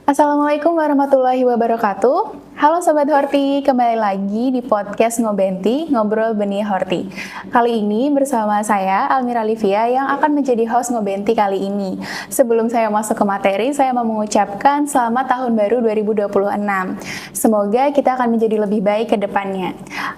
Assalamualaikum warahmatullahi wabarakatuh. Halo Sobat Horti, kembali lagi di podcast Ngobenti, Ngobrol Benih Horti. Kali ini bersama saya, Almira Livia, yang akan menjadi host Ngobenti kali ini. Sebelum saya masuk ke materi, saya mau mengucapkan selamat tahun baru 2026. Semoga kita akan menjadi lebih baik ke depannya.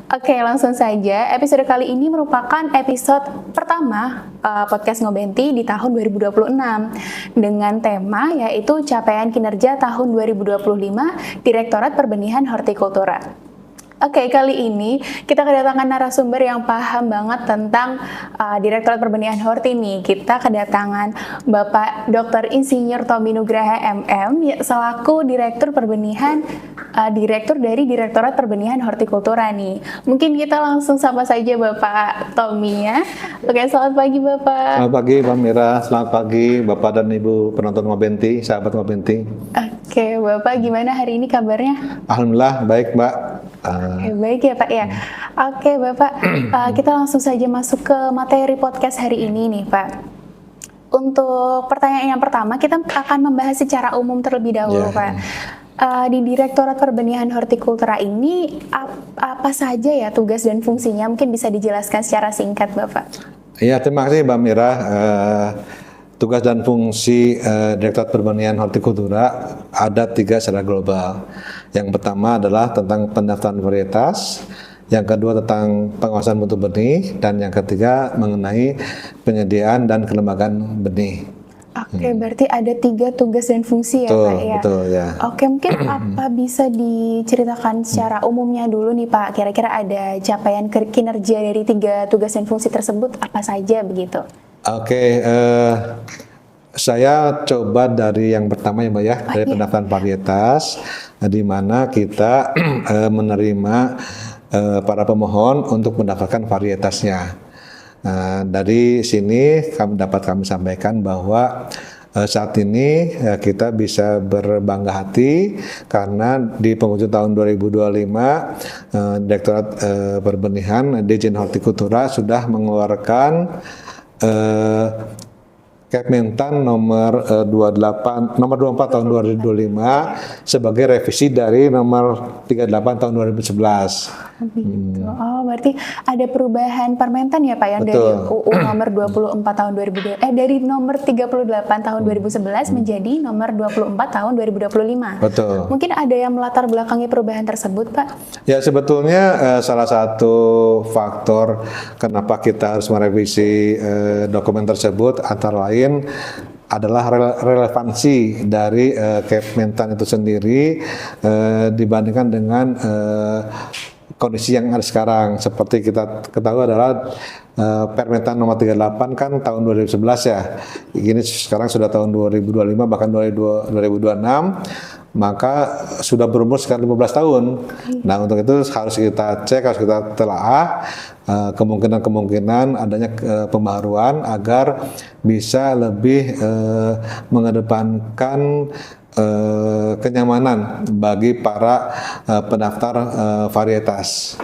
Oke, langsung saja. Episode kali ini merupakan episode pertama podcast Ngobenti di tahun 2026 dengan tema yaitu capaian kinerja tahun 2025 Direktorat Perbenihan Hortikultura. Oke, kali ini kita kedatangan narasumber yang paham banget tentang Direktorat Perbenihan Horti nih. Kita kedatangan Bapak Dr. Insinyur Tommy Nugraha MM selaku Direktur Perbenihan Direktur dari Direktorat Perbenihan Hortikultura nih. Mungkin kita langsung sapa saja Bapak Tommy ya. Oke, selamat pagi Bapak. Selamat pagi Mbak Mira, selamat pagi Bapak dan Ibu penonton Ngobenti, sahabat Ngobenti. Oke, Bapak gimana hari ini kabarnya? Alhamdulillah baik Mbak. Oke, baik ya Pak ya. Oke Bapak, kita langsung saja masuk ke materi podcast hari ini nih Pak. Untuk pertanyaan yang pertama, kita akan membahas secara umum terlebih dahulu Pak. Di Direktorat Perbenihan Hortikultura ini apa saja ya tugas dan fungsinya? Mungkin bisa dijelaskan secara singkat Bapak. Iya, terima kasih Mbak Mira. Tugas dan fungsi Direktorat Perbenihan Hortikultura ada 3 secara global. Yang pertama adalah tentang pendaftaran varietas, yang kedua tentang pengawasan mutu benih, dan yang ketiga mengenai penyediaan dan kelembagaan benih. Oke, berarti ada 3 tugas dan fungsi ya Pak ya? Betul ya. Oke, mungkin apa bisa diceritakan secara umumnya dulu nih Pak, kira-kira ada capaian kinerja dari 3 tugas dan fungsi tersebut apa saja begitu? Oke, saya coba dari yang pertama ya Mbak ya, dari pendaftaran varietas, di mana kita menerima para pemohon untuk mendaftarkan varietasnya. Dari sini kami sampaikan bahwa saat ini kita bisa berbangga hati karena di penghujung tahun 2025 Direktorat Perbenihan Dirjen Hortikultura sudah mengeluarkan Kementan nomor 24 tahun 2025 sebagai revisi dari nomor 38 tahun 2011. Oh, berarti ada perubahan Permentan ya Pak yang dari UU nomor 24 tahun 2002 dari nomor 38 tahun 2011 menjadi nomor 24 tahun 2025. Betul. Mungkin ada yang melatar belakangi perubahan tersebut, Pak? Ya, sebetulnya salah satu faktor kenapa kita harus merevisi dokumen tersebut antara lain adalah relevansi dari Kementan itu sendiri dibandingkan dengan kondisi yang ada sekarang. Seperti kita ketahui adalah Permentan nomor 38 kan tahun 2011 ya. Ini sekarang sudah tahun 2025 bahkan 2026. Maka sudah berumur sekitar 15 tahun. Nah, untuk itu harus kita cek, harus kita telaah kemungkinan adanya pembaharuan agar bisa lebih mengedepankan kenyamanan bagi para pendaftar varietas.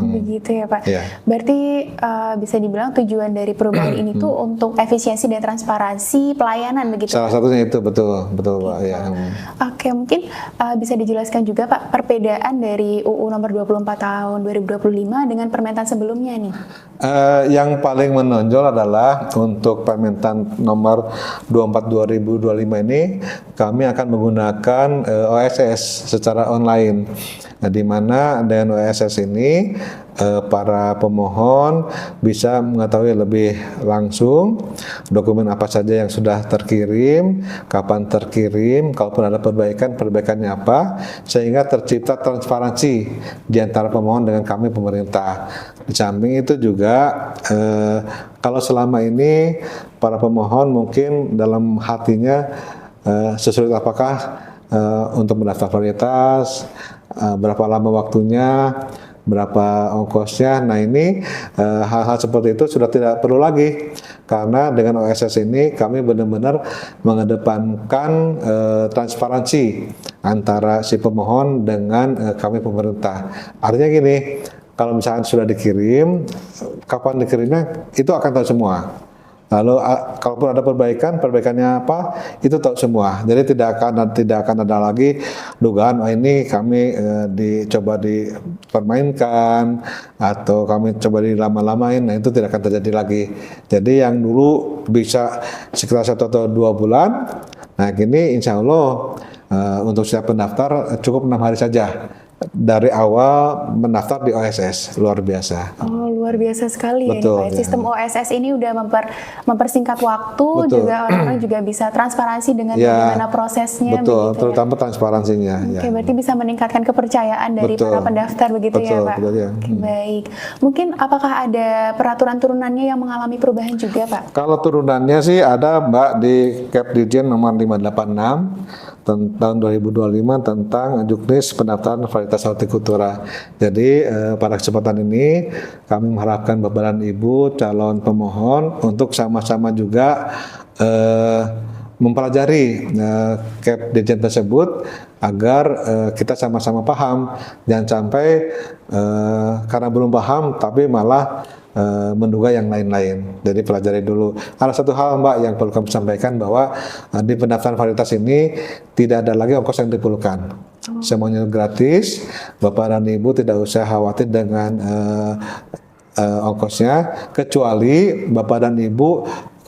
Begitu ya Pak. Ya. Berarti bisa dibilang tujuan dari perubahan ini tuh untuk efisiensi dan transparansi pelayanan begitu. Salah satunya itu betul Pak ya. Oke, mungkin bisa dijelaskan juga Pak perbedaan dari UU nomor 24 tahun 2025 dengan Permentan sebelumnya nih. Yang paling menonjol adalah untuk Permentan nomor 24 2025 ini kami akan menggunakan OSS secara online. Nah, di mana dengan OSS ini para pemohon bisa mengetahui lebih langsung dokumen apa saja yang sudah terkirim, kapan terkirim, kalaupun ada perbaikannya apa, sehingga tercipta transparansi di antara pemohon dengan kami pemerintah. Di samping itu juga kalau selama ini para pemohon mungkin dalam hatinya sesulit apakah untuk mendaftar varietas, berapa lama waktunya, berapa ongkosnya. Nah, ini hal-hal seperti itu sudah tidak perlu lagi karena dengan OSS ini kami benar-benar mengedepankan transparansi antara si pemohon dengan kami pemerintah. Artinya gini, kalau misalkan sudah dikirim, kapan dikirimnya itu akan tahu semua. Lalu kalaupun ada perbaikannya apa, itu tahu semua. Jadi tidak akan ada lagi dugaan ini kami dicoba dipermainkan atau kami coba dilama-lamain. Nah, itu tidak akan terjadi lagi. Jadi yang dulu bisa sekitar 1 atau 2 bulan, nah kini insya Allah untuk siap pendaftar cukup 6 hari saja dari awal mendaftar di OSS. Luar biasa. Oh, luar biasa sekali. Betul, ya, Pak. Sistem OSS ini udah mempersingkat waktu, Betul. juga orang-orang juga bisa transparansi dengan Ya, bagaimana prosesnya. betul, begitu, terutama transparansinya. Oke, Ya. berarti bisa meningkatkan kepercayaan dari Betul. para pendaftar begitu ya, Betul, Pak? betul, ya. Oke, baik. Mungkin apakah ada peraturan turunannya yang mengalami perubahan juga, Pak? Kalau turunannya sih ada Mbak di Kepdirjen nomor 586 tahun 2025 tentang juknis pendaftaran varietas hortikultura. Jadi pada kesempatan ini kami mengharapkan Bapak dan Ibu calon pemohon untuk sama-sama juga mempelajari Kepdirjen tersebut agar kita sama-sama paham, jangan sampai karena belum paham tapi malah menduga yang lain-lain. Jadi pelajari dulu. Ada satu hal Mbak yang perlu kami sampaikan bahwa di pendaftaran varietas ini tidak ada lagi ongkos yang diperlukan. Semuanya gratis. Bapak dan Ibu tidak usah khawatir dengan ongkosnya, kecuali Bapak dan Ibu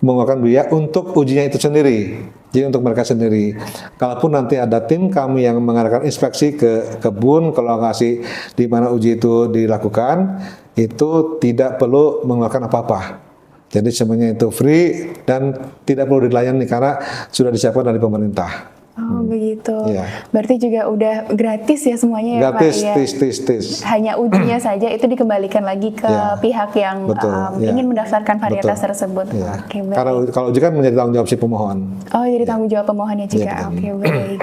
mengeluarkan biaya untuk ujinya itu sendiri. Jadi untuk mereka sendiri. Kalaupun nanti ada tim kami yang mengadakan inspeksi ke kebun, ke lokasi di mana uji itu dilakukan, itu tidak perlu mengeluarkan apa-apa. Jadi semuanya itu free dan tidak perlu dilayani karena sudah disiapkan dari pemerintah. Oh, begitu. Iya. Berarti juga udah gratis ya semuanya ya, Gratis, Pak? Ya. tis. Hanya ujinya saja itu dikembalikan lagi ke Ya. pihak yang Betul, ya. ingin mendaftarkan varietas Betul. tersebut. Ya. Oke, baik. Kalau uji kan menjadi tanggung jawab si pemohon. Oh, jadi tanggung jawab pemohonnya juga. Iya, betul. Oke, baik.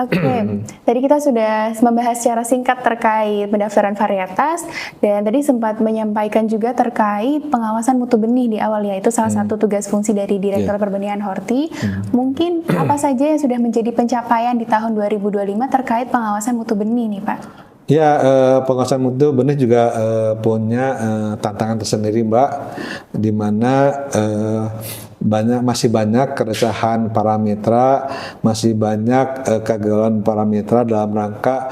Oke, tadi kita sudah membahas secara singkat terkait pendaftaran varietas dan tadi sempat menyampaikan juga terkait pengawasan mutu benih di awal ya. Itu salah satu tugas fungsi dari Direktur Perbenihan Horti. Mungkin apa saja yang sudah menjadi pencapaian di tahun 2025 terkait pengawasan mutu benih nih, Pak? Ya, pengawasan mutu benih juga punya tantangan tersendiri, Mbak, di mana masih banyak keresahan para mitra, masih banyak kegagalan para mitra dalam rangka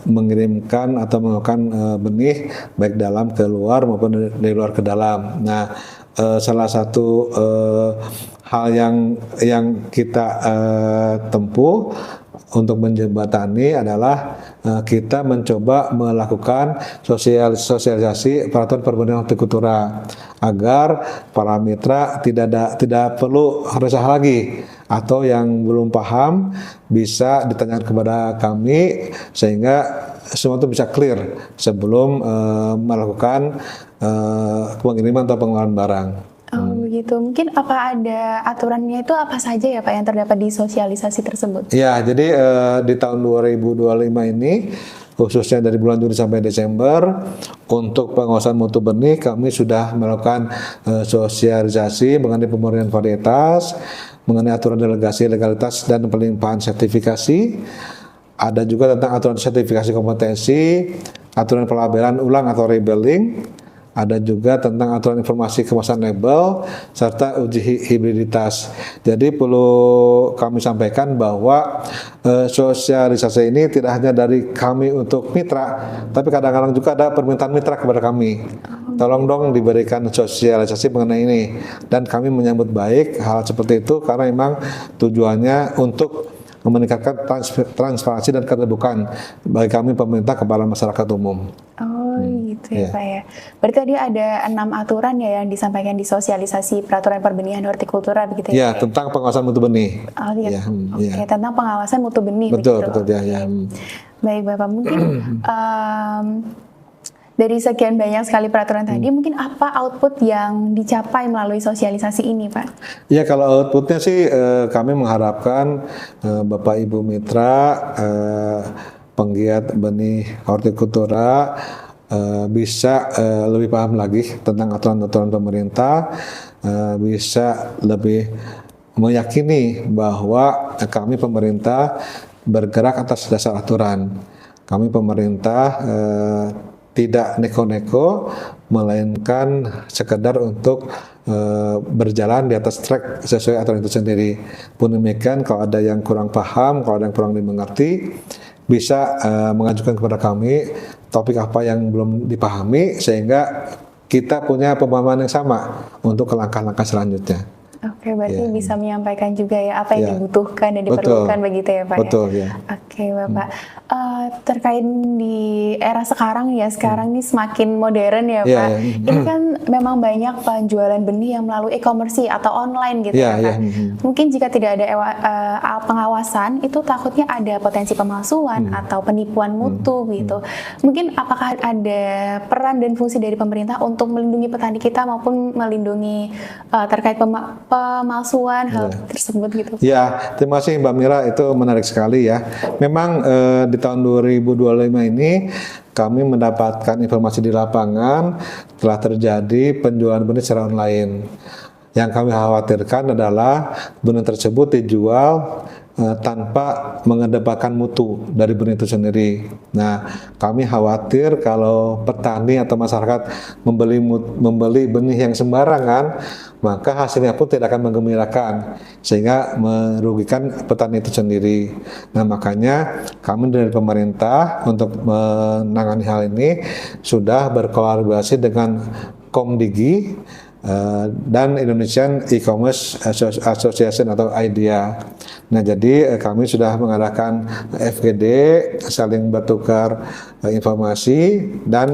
mengirimkan atau melakukan benih baik dalam ke luar maupun dari luar ke dalam. Nah, salah satu hal yang kita tempuh untuk menjembatani adalah kita mencoba melakukan sosialisasi peraturan perbenihan hortikultura agar para mitra tidak perlu resah lagi atau yang belum paham bisa ditanyakan kepada kami sehingga semua itu bisa clear sebelum melakukan pengiriman atau pengeluaran barang. Oh, begitu. Mungkin apa ada aturannya itu apa saja ya, Pak, yang terdapat di sosialisasi tersebut? Ya, jadi di tahun 2025 ini khususnya dari bulan Juni sampai Desember untuk pengawasan mutu benih kami sudah melakukan sosialisasi mengenai pemurnian varietas, mengenai aturan delegasi legalitas dan pelimpahan sertifikasi. Ada juga tentang aturan sertifikasi kompetensi, aturan pelabelan ulang atau rebeling. Ada juga tentang aturan informasi kemasan label serta uji hibriditas. Jadi perlu kami sampaikan bahwa sosialisasi ini tidak hanya dari kami untuk mitra, tapi kadang-kadang juga ada permintaan mitra kepada kami. Tolong dong diberikan sosialisasi mengenai ini. Dan kami menyambut baik hal seperti itu karena memang tujuannya untuk meningkatkan transparansi dan keterbukaan bagi kami pemerintah kepada masyarakat umum. Oh, gitu ya, Pak ya. Berarti tadi ada 6 aturan ya yang disampaikan di sosialisasi peraturan perbenihan hortikultura begitu ya? Ya, tentang pengawasan mutu benih. Oh, iya. Ya, Oke, tentang pengawasan mutu benih betul, begitu. betul ya. Ya. Baik, Bapak, mungkin dari sekian banyak sekali peraturan tadi, mungkin apa output yang dicapai melalui sosialisasi ini, Pak? Ya, kalau outputnya sih kami mengharapkan Bapak Ibu Mitra penggiat benih hortikultura bisa lebih paham lagi tentang aturan-aturan pemerintah, bisa lebih meyakini bahwa kami pemerintah bergerak atas dasar aturan. Kami pemerintah tidak neko-neko, melainkan sekedar untuk berjalan di atas track sesuai aturan itu sendiri. Pun demikian, kalau ada yang kurang paham, kalau ada yang kurang dimengerti, bisa mengajukan kepada kami topik apa yang belum dipahami, sehingga kita punya pemahaman yang sama untuk langkah-langkah selanjutnya. Oke, berarti bisa menyampaikan juga ya apa yang dibutuhkan dan diperlukan begitu ya Pak. Betul ya. Oke Bapak, terkait di era sekarang ya, sekarang ini semakin modern ya Pak. Ini kan memang banyak penjualan benih yang melalui e-commerce atau online gitu ya Pak. Mungkin jika tidak ada pengawasan, itu takutnya ada potensi pemalsuan atau penipuan mutu gitu. Mungkin apakah ada peran dan fungsi dari pemerintah untuk melindungi petani kita maupun melindungi terkait pemalsuan hal tersebut gitu? Ya, terima kasih Mbak Mira, itu menarik sekali ya. Memang di tahun 2025 ini kami mendapatkan informasi di lapangan telah terjadi penjualan benih secara online. Yang kami khawatirkan adalah benih tersebut dijual tanpa mengedepankan mutu dari benih itu sendiri. Nah, kami khawatir kalau petani atau masyarakat membeli benih yang sembarangan, maka hasilnya pun tidak akan menggembirakan, sehingga merugikan petani itu sendiri. Nah, makanya kami dari pemerintah untuk menangani hal ini sudah berkolaborasi dengan Komdigi dan Indonesian E-Commerce Association atau IDEA. Nah, jadi kami sudah mengadakan FGD, saling bertukar informasi, dan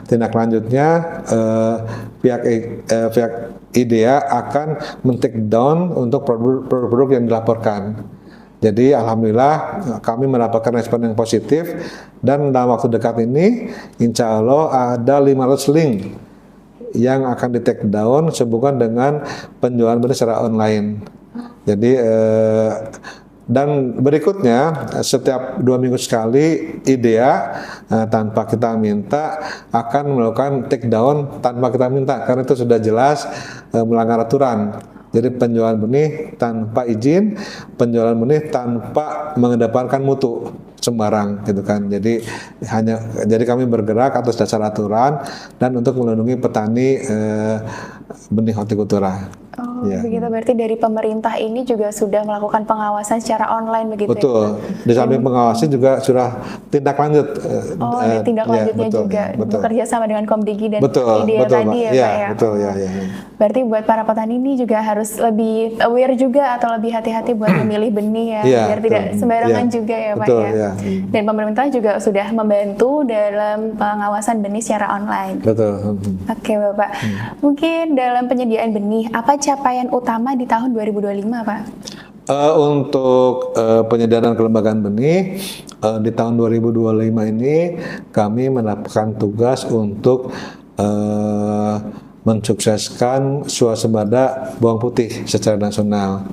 tindak lanjutnya pihak IDEA akan men-take down untuk produk-produk yang dilaporkan. Jadi alhamdulillah kami mendapatkan respon yang positif, dan dalam waktu dekat ini insya Allah ada 500 link yang akan di take down sehubungan dengan penjualan benih secara online. Jadi dan berikutnya setiap 2 minggu sekali IDEA tanpa kita minta akan melakukan take down tanpa kita minta, karena itu sudah jelas melanggar aturan. Jadi penjualan benih tanpa izin, penjualan benih tanpa mengedepankan mutu sembarang gitu kan. Jadi kami bergerak atas dasar aturan dan untuk melindungi petani benih hortikultura. Oh, begitu, berarti dari pemerintah ini juga sudah melakukan pengawasan secara online begitu. Betul. Ya? Di samping pengawasan juga sudah tindak lanjut. Oh, ada tindak lanjutnya betul, juga. Bekerja sama dengan Komdigi dan IDEA tadi ya, Pak ya. Betul, ya. Berarti buat para petani ini juga harus lebih aware juga atau lebih hati-hati buat memilih benih ya, biar tidak sembarangan juga ya Pak ya. Dan pemerintah juga sudah membantu dalam pengawasan benih secara online. Betul. Oke Bapak, mungkin dalam penyediaan benih, apa capaian utama di tahun 2025 Pak? Untuk penyediaan kelembagaan benih di tahun 2025 ini kami mendapatkan tugas untuk mensukseskan swasembada bawang putih secara nasional.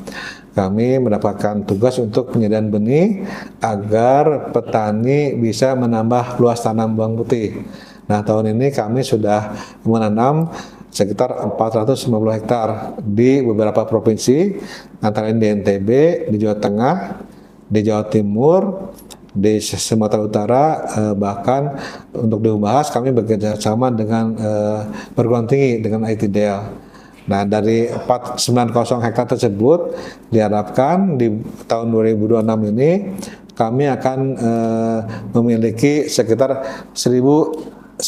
Kami mendapatkan tugas untuk penyediaan benih agar petani bisa menambah luas tanam bawang putih. Nah, tahun ini kami sudah menanam sekitar 450 hektar di beberapa provinsi, antara lain di NTB, di Jawa Tengah, di Jawa Timur, di Sumatera Utara, bahkan untuk dibahas kami bekerja sama dengan perguruan tinggi, dengan ITDL. Nah, dari 490 hektar tersebut diharapkan di tahun 2026 ini kami akan memiliki sekitar 1.900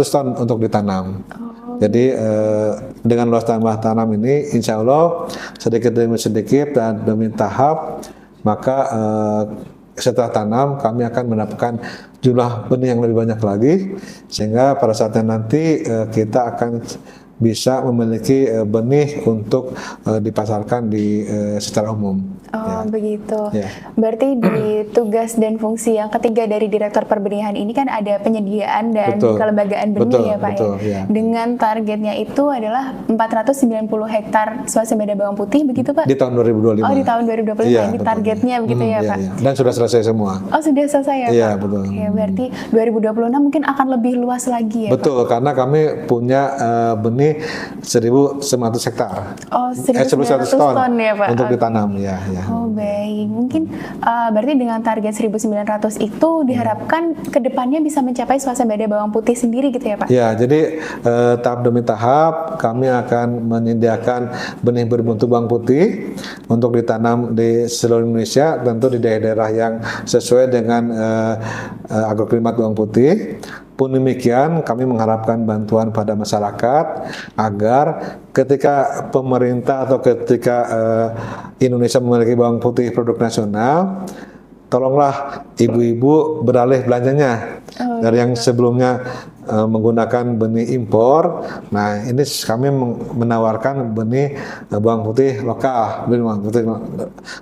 ton untuk ditanam. Jadi dengan luas tanam ini insya Allah sedikit demi sedikit dan demi tahap, maka setelah tanam kami akan mendapatkan jumlah benih yang lebih banyak lagi, sehingga pada saatnya nanti kita akan bisa memiliki benih untuk dipasarkan secara umum. Oh, begitu. Berarti di tugas dan fungsi yang ketiga dari Direktur Perbenihan ini kan ada penyediaan dan kelembagaan benih ya Pak ya. Dengan targetnya itu adalah 490 hektar swasembada bawang putih begitu Pak? Di tahun 2025. Oh, di tahun 2025 ini targetnya begitu ya Pak? Dan sudah selesai semua. Oh, sudah selesai ya Pak? Iya, betul. Oke, berarti 2026 mungkin akan lebih luas lagi ya Betul, Pak? karena kami punya benih 1.900 hektar. Oh, 1.900 ton ya Pak? Untuk ditanam ya. ya. Oh baik, mungkin berarti dengan target 1.900 itu diharapkan kedepannya bisa mencapai swasembada bawang putih sendiri gitu ya Pak? Ya, jadi tahap demi tahap kami akan menyediakan benih bermutu bawang putih untuk ditanam di seluruh Indonesia, tentu di daerah-daerah yang sesuai dengan agroklimat bawang putih. Pun demikian, kami mengharapkan bantuan pada masyarakat agar ketika pemerintah atau ketika Indonesia memiliki bawang putih produk nasional, tolonglah ibu-ibu beralih belanjanya dari yang sebelumnya menggunakan benih impor. Nah, ini kami menawarkan benih bawang putih lokal,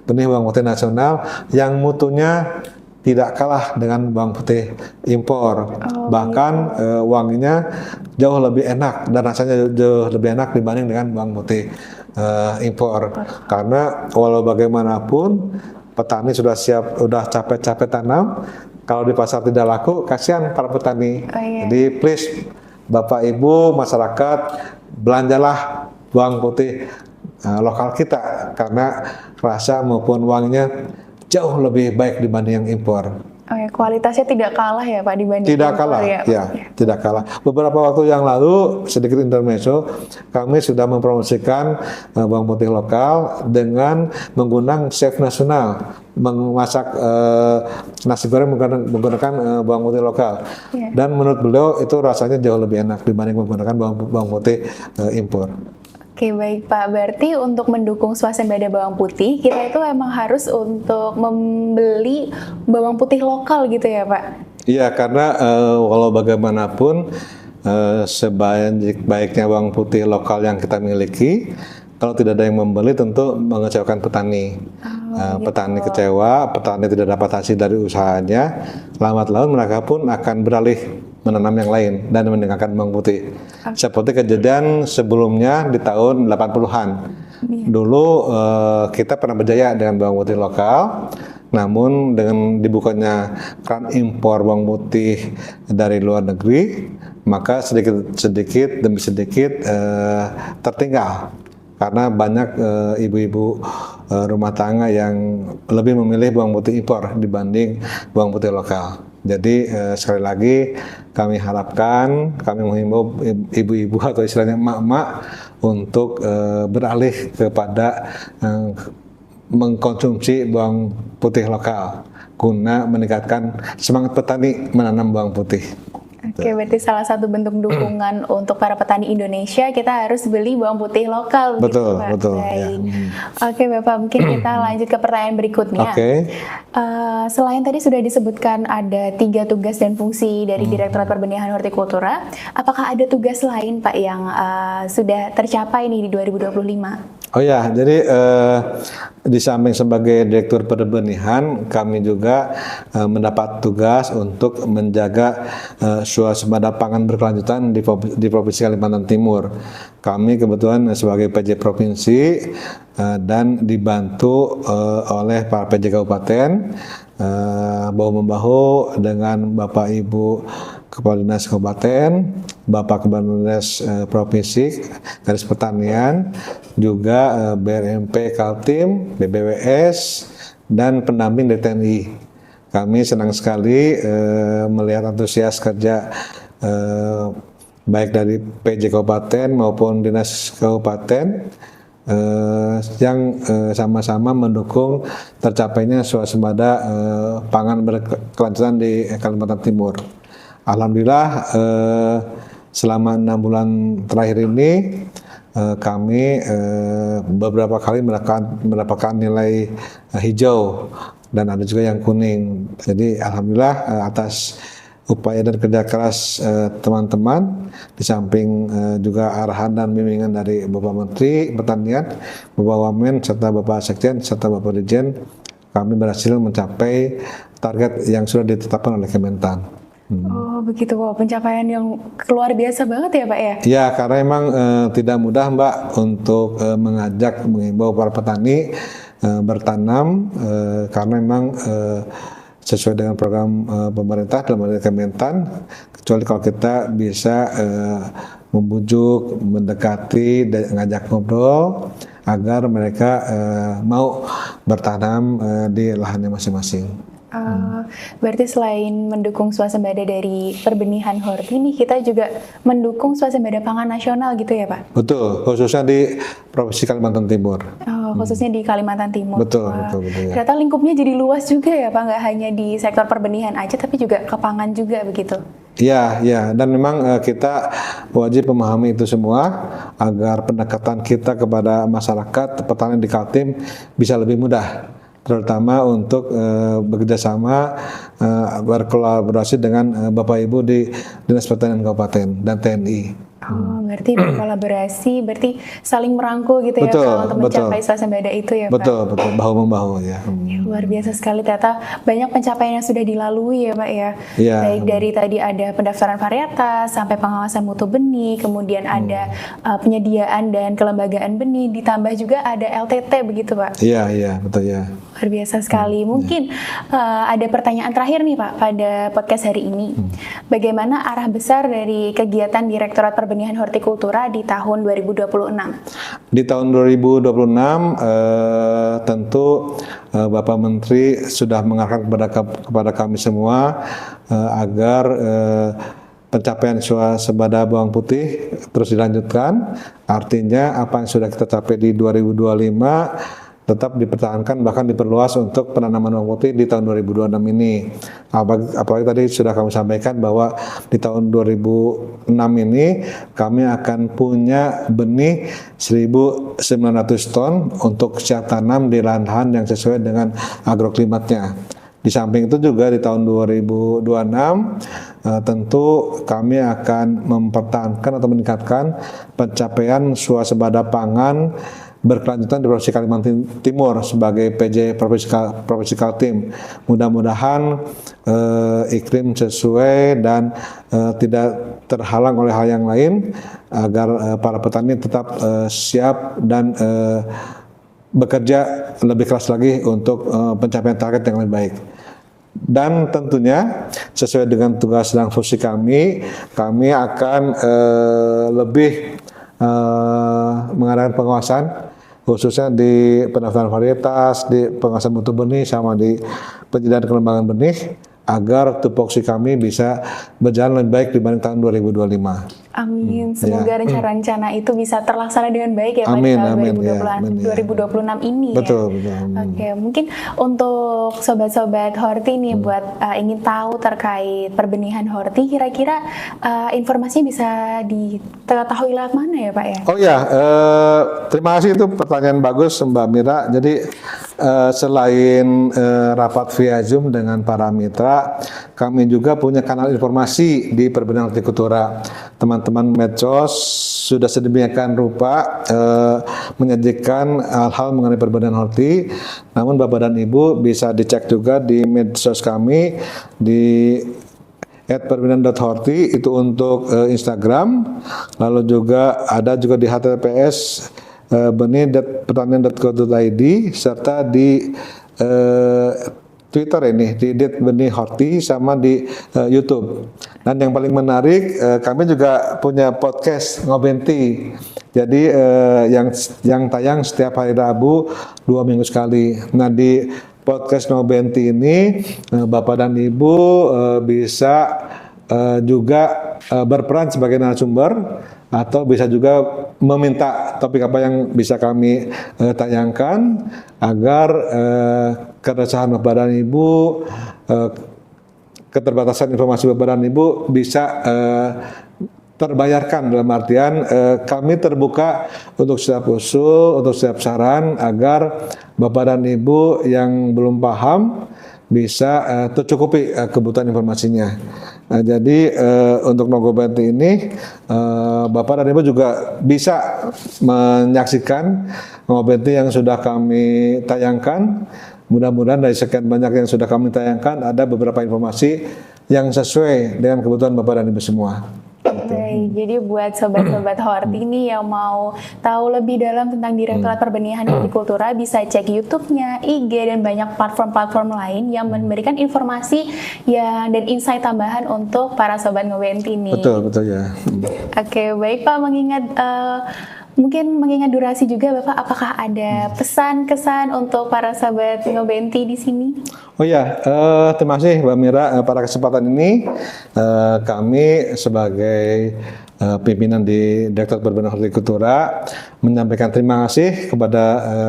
benih bawang putih nasional yang mutunya tidak kalah dengan bawang putih impor. Bahkan wanginya jauh lebih enak dan rasanya jauh lebih enak dibanding dengan bawang putih impor. Karena walau bagaimanapun petani sudah capek-capek tanam, kalau di pasar tidak laku, kasihan para petani. Jadi please Bapak Ibu masyarakat, belanjalah bawang putih lokal kita karena rasa maupun wanginya jauh lebih baik dibanding yang impor. Kualitasnya tidak kalah ya Pak dibanding Tidak impor kalah, ya? tidak kalah. Beberapa waktu yang lalu, sedikit intermezzo, kami sudah mempromosikan bawang putih lokal dengan menggunakan chef nasional, memasak nasi goreng menggunakan bawang putih lokal. Dan menurut beliau itu rasanya jauh lebih enak dibanding menggunakan bawang putih impor. Oke baik Pak, berarti untuk mendukung swasembada bawang putih kita itu emang harus untuk membeli bawang putih lokal gitu ya Pak? Iya, karena walau bagaimanapun sebaik-baiknya bawang putih lokal yang kita miliki, kalau tidak ada yang membeli tentu mengecewakan petani. Petani kecewa, petani tidak dapat hasil dari usahanya, lambat laun mereka pun akan beralih menanam yang lain dan meninggalkan bawang putih. Seperti kejadian sebelumnya di tahun 80-an. Dulu kita pernah berjaya dengan bawang putih lokal, namun dengan dibukanya keran impor bawang putih dari luar negeri, maka sedikit demi sedikit tertinggal. Karena banyak ibu-ibu rumah tangga yang lebih memilih bawang putih impor dibanding bawang putih lokal. Jadi sekali lagi kami menghimbau ibu-ibu atau istilahnya emak-emak untuk beralih kepada mengkonsumsi bawang putih lokal guna meningkatkan semangat petani menanam bawang putih. Oke, berarti salah satu bentuk dukungan untuk para petani Indonesia kita harus beli bawang putih lokal. Betul, gitu, betul. Ya. Oke, Bapak, mungkin kita lanjut ke pertanyaan berikutnya. Selain tadi sudah disebutkan ada 3 tugas dan fungsi dari Direktorat Perbenihan Hortikultura, apakah ada tugas lain Pak yang sudah tercapai nih di 2025? Oh ya, jadi di samping sebagai Direktur Perbenihan, kami juga mendapat tugas untuk menjaga swasembada pangan berkelanjutan di Provinsi Kalimantan Timur. Kami kebetulan sebagai PJ Provinsi dan dibantu oleh para PJ Kabupaten bahu-membahu dengan Bapak Ibu Kepala Dinas Kabupaten, Bapak Kepala Dinas Provinsi Garis Pertanian, juga BRMP Kaltim, BBWS, dan pendamping dari TNI. Kami senang sekali melihat antusias kerja baik dari PJ Kabupaten maupun Dinas Kabupaten yang sama-sama mendukung tercapainya swasembada pangan berkelanjutan di Kalimantan Timur. Alhamdulillah selama 6 bulan terakhir ini kami beberapa kali mendapatkan nilai hijau dan ada juga yang kuning. Jadi alhamdulillah atas upaya dan kerja keras teman-teman, di samping juga arahan dan bimbingan dari Bapak Menteri Pertanian, Bapak Wamen, serta Bapak Sekjen, serta Bapak Dirjen, kami berhasil mencapai target yang sudah ditetapkan oleh Kementan. Oh begitu, wow, pencapaian yang luar biasa banget ya Pak ya? Ya, karena memang tidak mudah Mbak untuk mengimbau para petani bertanam karena memang sesuai dengan program pemerintah dalam hal Kementan, kecuali kalau kita bisa membujuk, mendekati, dan ngajak ngobrol agar mereka mau bertanam di lahannya masing-masing. Berarti selain mendukung swasembada dari perbenihan horti nih, kita juga mendukung swasembada pangan nasional gitu ya Pak? Betul, khususnya di Provinsi Kalimantan Timur. Khususnya di Kalimantan Timur. Betul, Wah, betul ya. Ternyata lingkupnya jadi luas juga ya Pak, nggak hanya di sektor perbenihan aja, tapi juga ke pangan juga begitu. Iya, ya, dan memang kita wajib memahami itu semua agar pendekatan kita kepada masyarakat petani di Kaltim bisa lebih mudah, terutama untuk bekerjasama berkolaborasi dengan Bapak Ibu di Dinas Pertanian Kabupaten dan TNI. Berarti berkolaborasi, berarti saling merangkul gitu Betul, ya Pak, untuk betul. mencapai swasembada itu ya Pak? Betul, bahu-membahu ya. Luar biasa sekali, ternyata banyak pencapaian yang sudah dilalui ya Pak ya. Iya. Baik dari tadi ada pendaftaran varietas, sampai pengawasan mutu benih, kemudian ada penyediaan dan kelembagaan benih, ditambah juga ada LTT begitu Pak. Iya, betul ya. Luar biasa sekali. Mungkin ada pertanyaan terakhir nih Pak pada podcast hari ini. Bagaimana arah besar dari kegiatan Direktorat Perbenihan Hortikultura di tahun 2026? Di tahun 2026 tentu Bapak Menteri sudah mengarahkan kepada kami semua agar pencapaian swasembada bawang putih terus dilanjutkan. Artinya apa yang sudah kita capai di 2025 tetap dipertahankan, bahkan diperluas untuk penanaman bawang putih di tahun 2026 ini. Apalagi tadi sudah kami sampaikan bahwa di tahun 2006 ini kami akan punya benih 1.900 ton untuk siap tanam di lahan yang sesuai dengan agroklimatnya. Di samping itu juga di tahun 2026 tentu kami akan mempertahankan atau meningkatkan pencapaian swasembada pangan berkelanjutan di Provinsi Kalimantan Timur sebagai PJ Provinsi Kaltim. Mudah-mudahan iklim sesuai dan tidak terhalang oleh hal yang lain agar para petani tetap siap dan bekerja lebih keras lagi untuk pencapaian target yang lebih baik. Dan tentunya sesuai dengan tugas dan fungsi kami akan lebih mengadakan pengawasan khususnya di pendaftaran varietas, di pengawasan mutu benih, sama di penyediaan kelembagaan benih agar tupoksi kami bisa berjalan lebih baik dibanding tahun 2025. Amin. Semoga rencana-rencana itu bisa terlaksana dengan baik ya Pak di tahun 2026 ini. Betul. Oke, mungkin untuk sobat-sobat Horti nih buat ingin tahu terkait perbenihan Horti, kira-kira informasinya bisa diketahui lewat mana ya Pak ya? Oh ya, terima kasih, itu pertanyaan bagus Mbak Mira. Jadi selain rapat via Zoom dengan para mitra, kami juga punya kanal informasi di Perbenihan Hortikultura. Teman-teman medsos sudah sedemikian rupa menyajikan hal-hal mengenai perbenihan horti. Namun Bapak dan Ibu bisa dicek juga di medsos kami di @perbenihan.horti itu untuk Instagram. Lalu juga ada juga di https benih.pertanian.co.id serta di Twitter ini di @benih horti sama di YouTube. Dan yang paling menarik, kami juga punya podcast Ngobenti. Jadi yang tayang setiap hari Rabu 2 minggu sekali. Nah, di podcast Ngobenti ini Bapak dan Ibu bisa juga berperan sebagai narasumber atau bisa juga meminta topik apa yang bisa kami tayangkan agar keresahan Bapak dan Ibu, keterbatasan informasi Bapak dan Ibu bisa terbayarkan, dalam artian kami terbuka untuk setiap usul, untuk setiap saran agar Bapak dan Ibu yang belum paham bisa tercukupi kebutuhan informasinya. Nah, jadi untuk Ngobenti ini Bapak dan Ibu juga bisa menyaksikan Ngobenti yang sudah kami tayangkan. Mudah-mudahan dari sekian banyak yang sudah kami tayangkan ada beberapa informasi yang sesuai dengan kebutuhan Bapak dan Ibu semua. Baik, jadi buat sobat-sobat Horti nih yang mau tahu lebih dalam tentang Direktorat Perbenihan Hortikultura bisa cek YouTube-nya, IG, dan banyak platform-platform lain yang memberikan informasi dan insight tambahan untuk para sobat Ngobenti nih. Betul ya. Oke, baik Pak, mengingat Mungkin mengingat durasi juga Bapak, apakah ada pesan kesan untuk para sahabat Ngobenti di sini? Oh ya, terima kasih Mbak Mira. Pada kesempatan ini kami sebagai pimpinan di Direktorat Perbenihan Hortikultura menyampaikan terima kasih kepada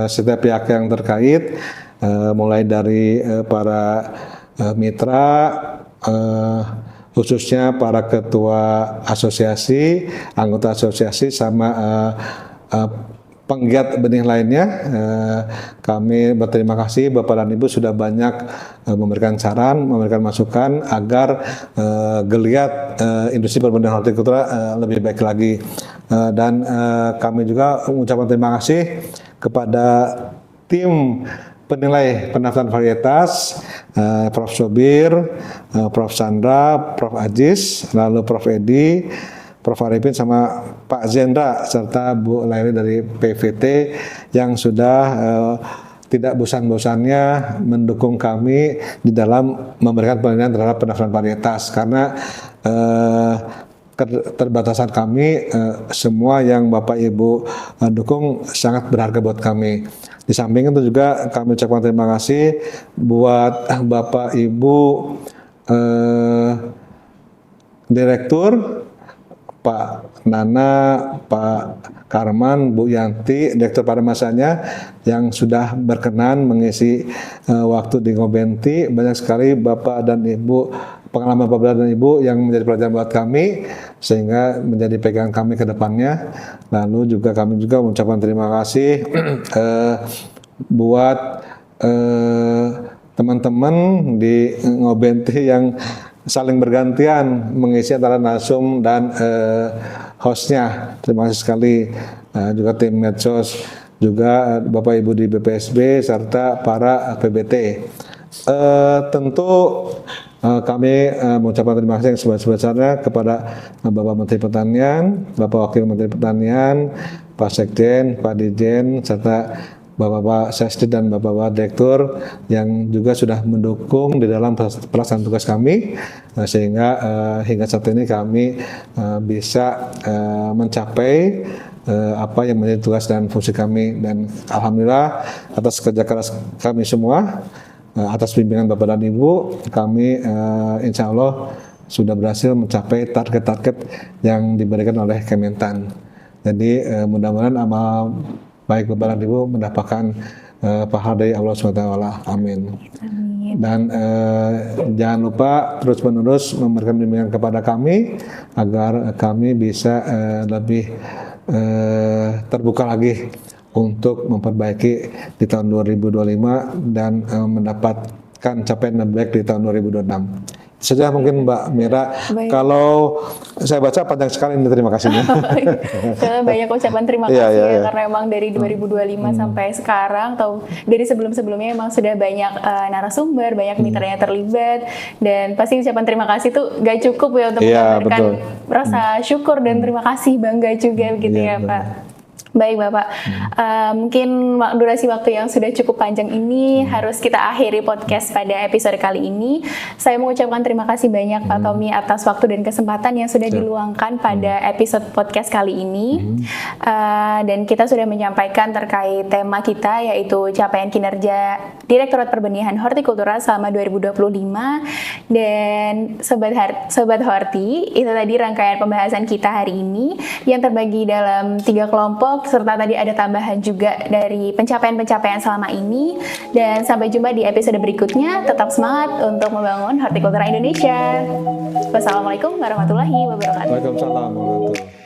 setiap pihak yang terkait, mulai dari para mitra, khususnya para ketua asosiasi, anggota asosiasi, sama penggiat benih lainnya. Kami berterima kasih Bapak dan Ibu sudah banyak memberikan saran, memberikan masukan agar geliat industri perbenihan hortikultura lebih baik lagi. Dan kami juga mengucapkan terima kasih kepada tim penilai pendaftaran varietas, Prof. Sobir, Prof. Sandra, Prof. Ajis, lalu Prof. Edi, Prof. Arifin, sama Pak Zendra, serta Bu Laili dari PVT yang sudah tidak bosan-bosannya mendukung kami di dalam memberikan penilaian terhadap pendaftaran varietas, karena keterbatasan kami, semua yang Bapak Ibu dukung sangat berharga buat kami. Di samping itu juga kami ucapkan terima kasih buat Bapak Ibu Direktur, Pak Nana, Pak Karman, Bu Yanti, Direktur pada masanya yang sudah berkenan mengisi waktu di Ngobenti. Banyak sekali Bapak dan Ibu, pengalaman Bapak dan Ibu yang menjadi pelajaran buat kami, sehingga menjadi pegangan kami ke depannya. Lalu juga kami juga mengucapkan terima kasih buat teman-teman di Ngobenti yang saling bergantian mengisi antara narsum dan hostnya. Terima kasih sekali. Juga tim medsos, juga Bapak Ibu di BPSB, serta para PBT. Tentu kami mengucapkan terima kasih yang sebesar-besarnya kepada Bapak Menteri Pertanian, Bapak Wakil Menteri Pertanian, Pak Sekjen, Pak Dirjen, serta Bapak-Bapak Sesdi dan Bapak-Bapak Direktur yang juga sudah mendukung di dalam pelaksanaan tugas kami, sehingga hingga saat ini kami bisa mencapai apa yang menjadi tugas dan fungsi kami. Dan alhamdulillah atas kerja keras kami semua, atas bimbingan Bapak dan Ibu, kami insya Allah sudah berhasil mencapai target-target yang diberikan oleh Kementan. Jadi mudah-mudahan amal baik Bapak dan Ibu mendapatkan pahala dari Allah SWT. Amin. Amin. Dan jangan lupa terus-menerus memberikan bimbingan kepada kami agar kami bisa lebih terbuka lagi untuk memperbaiki di tahun 2025 dan mendapatkan capaian yang baik di tahun 2026. Saja mungkin Mbak Mira. Baik. Kalau saya baca panjang sekali ini, terima kasihnya. Karena banyak ucapan terima kasih Iya. karena emang dari 2025 sampai sekarang, atau dari sebelum-sebelumnya emang sudah banyak narasumber, banyak mitranya terlibat, dan pasti ucapan terima kasih tuh gak cukup ya untuk memberikan rasa syukur dan terima kasih, bangga juga begitu ya Pak. Baik Bapak, mungkin durasi waktu yang sudah cukup panjang ini harus kita akhiri podcast pada episode kali ini. Saya mengucapkan terima kasih banyak Pak Tommy atas waktu dan kesempatan yang sudah diluangkan pada episode podcast kali ini. Dan kita sudah menyampaikan terkait tema kita, yaitu capaian kinerja Direktorat Perbenihan Hortikultura selama 2025. Dan Sobat Horti, itu tadi rangkaian pembahasan kita hari ini yang terbagi dalam 3 kelompok, serta tadi ada tambahan juga dari pencapaian-pencapaian selama ini. Dan sampai jumpa di episode berikutnya. Tetap semangat untuk membangun hortikultura Indonesia. Wassalamualaikum warahmatullahi wabarakatuh. Waalaikumsalam warahmatullahi wabarakatuh.